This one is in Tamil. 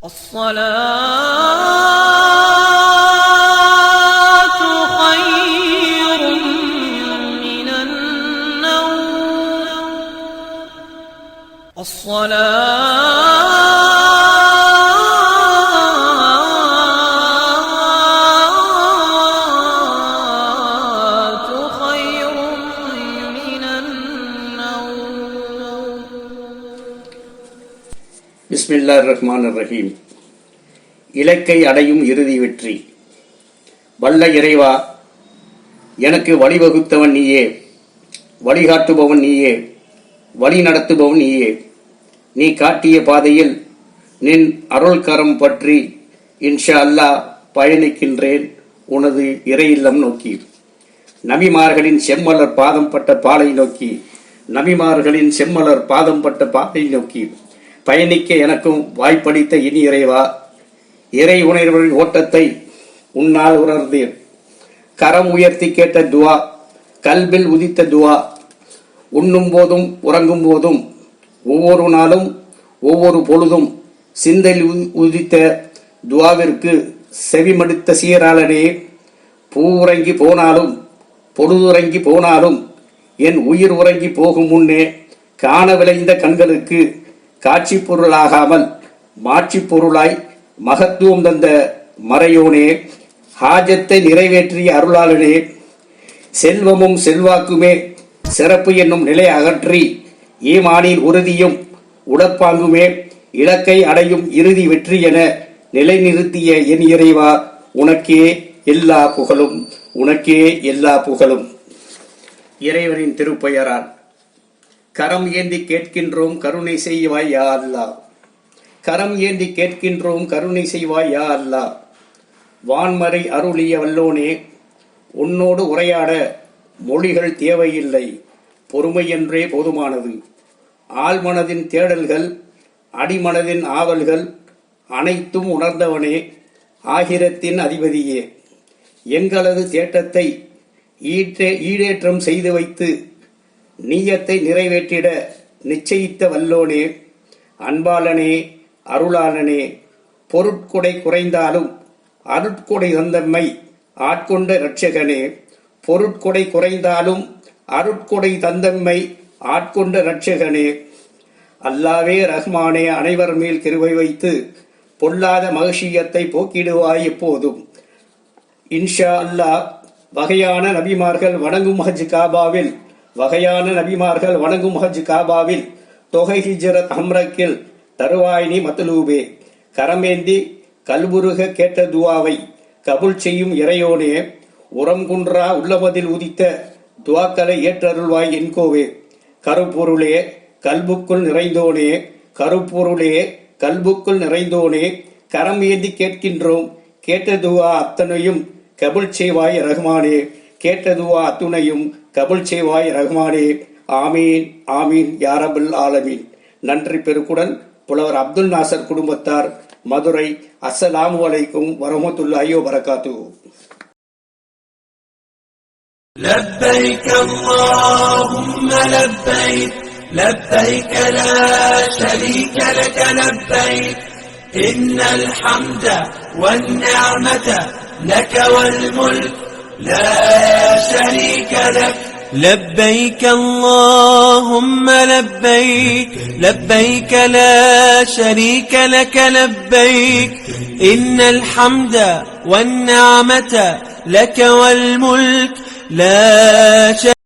الصلاة خير من النوم. الصلاة خير من النوم. பிஸ்மில்லாஹிர்ரஹ்மானிர்ரஹீம். இலக்கை அடையும் இறுதி வெற்றி. வல்ல இறைவா, எனக்கு வழிவகுத்தவன் நீயே, வழிகாட்டுபவன் நீயே, வழி நடத்துபவன் நீயே. நீ காட்டிய பாதையில் நின் அருள்கரம் பற்றி இன்ஷா அல்லாஹ் பயணிக்கின்றேன் உனது இறை இல்லம் நோக்கி. நபிமார்களின் செம்மலர் பாதம் பட்ட பாலை நோக்கி, நபிமார்களின் செம்மலர் பாதம் பட்ட பாலை நோக்கி பயணிக்க எனக்கும் வாய்ப்பளித்த இனி இறைவா, இறை உணர்வுகளின் ஓட்டத்தை உன்னால் உணர்ந்தேன். கரம் உயர்த்தி கேட்ட துவா, கல்பில் உதித்த துவா, உண்ணும் போதும் உறங்கும் போதும் ஒவ்வொரு நாளும் ஒவ்வொரு பொழுதும் சிந்தையில் உதித்த துவாவிற்கு செவிமடுத்த சீராளனே, பூ உறங்கி போனாலும் பொழுதுறங்கி போனாலும் என் உயிர் உறங்கி போகும் முன்னே காண விளைந்த கண்களுக்கு காட்சி பொருளாகாமல் மாட்சி பொருளாய் மகத்துவம் தந்த மறையோனே, ஹாஜத்தை நிறைவேற்றிய அருளாளனே, செல்வமும் செல்வாக்குமே சிறப்பு என்னும் நிலை அகற்றி ஈமானின் உறுதியும் உடற்பாங்குமே இலக்கை அடையும் இறுதி வெற்றி என நிலைநிறுத்திய என் இறைவா, உனக்கே எல்லா புகழும், உனக்கே எல்லா புகழும். இறைவனின் திருப்பெயரால் கரம் ஏந்தி கேட்கின்றோம் கருணை செய்வாய் யா அல்லாஹ். கரம் ஏந்தி கேட்கின்றோம் கருணை செய்வாய் யா அல்லாஹ். வான்மறை அருளிய வல்லோனே, உன்னோடு உரையாட மொழிகள் தேவையில்லை, பொறுமை என்றே போதுமானது. ஆழ்மனதின் தேடல்கள், அடிமனதின் ஆவல்கள் அனைத்தும் உணர்ந்தவனே, ஆகிரத்தின் அதிபதியே, எங்களது தேட்டத்தை ஈடேற்றம் செய்து வைத்து நீயத்தை நிறைவேற்றிட நிச்சயித்த வல்லோனே, அன்பாளனே, அருளாளனே, பொருட்கொடை குறைந்தாலும் அருட்கொடை தந்தம்மை ஆட்கொண்ட இரட்சகனே, பொருட்கொடை குறைந்தாலும் அருட்கொடை தந்தம்மை ஆட்கொண்ட இரட்சகனே, அல்லாவே ரஹ்மானே, அனைவர் மேல் கிருபை வைத்து பொல்லாத மகிழ்ச்சியத்தை போக்கிடுவாய் எப்போதும். இன்ஷா அல்லாஹ். வகையான நபிமார்கள் வணங்கும் ஹஜ் காபாவில், வகையான நபிமார்கள் வணங்கும் ஹஜ் காபாவில் தொகை ஹிஜ்ரத் அம்ரக்கில் தருவாயினி மத்லூபே, கரமேந்தி கல்புருக கேட்ட துவாவை கபுல் செய்யும் இறையோனே, உரம்குன்றா உள்ளமதில் உதித்த துவாக்களை ஏற்றருள்வாய் என்கோவே. கருப்பொருளே கல்புக்குள் நிறைந்தோனே, கருப்பொருளே கல்புக்குள் நிறைந்தோனே, கரம் ஏந்தி கேட்கின்றோம் கேட்ட துவா அத்தனையும் கபுல் செய்வாய் ரஹ்மானே, கேட்ட துவா அத்துணையும் கபுல் செய்வாய் ரஹ்மானே. ஆமீன் ஆமீன் யா ரப்பல் ஆலமீன். நன்றி பெருக்குடன் புலவர் அப்துல் நாசர் குடும்பத்தார், மதுரை. அஸ்ஸலாமு அலைக்கும் வரஹ்மத்துல்லாஹி வபரகாத்துஹு. لبيك اللهم لبيك لبيك لا شريك لك لبيك إن الحمد والنعمة لك والملك لا شريك لك. لبيك اللهم لبيك لبيك لا شريك لك لبيك إن الحمد والنعمة لك والملك لا شريك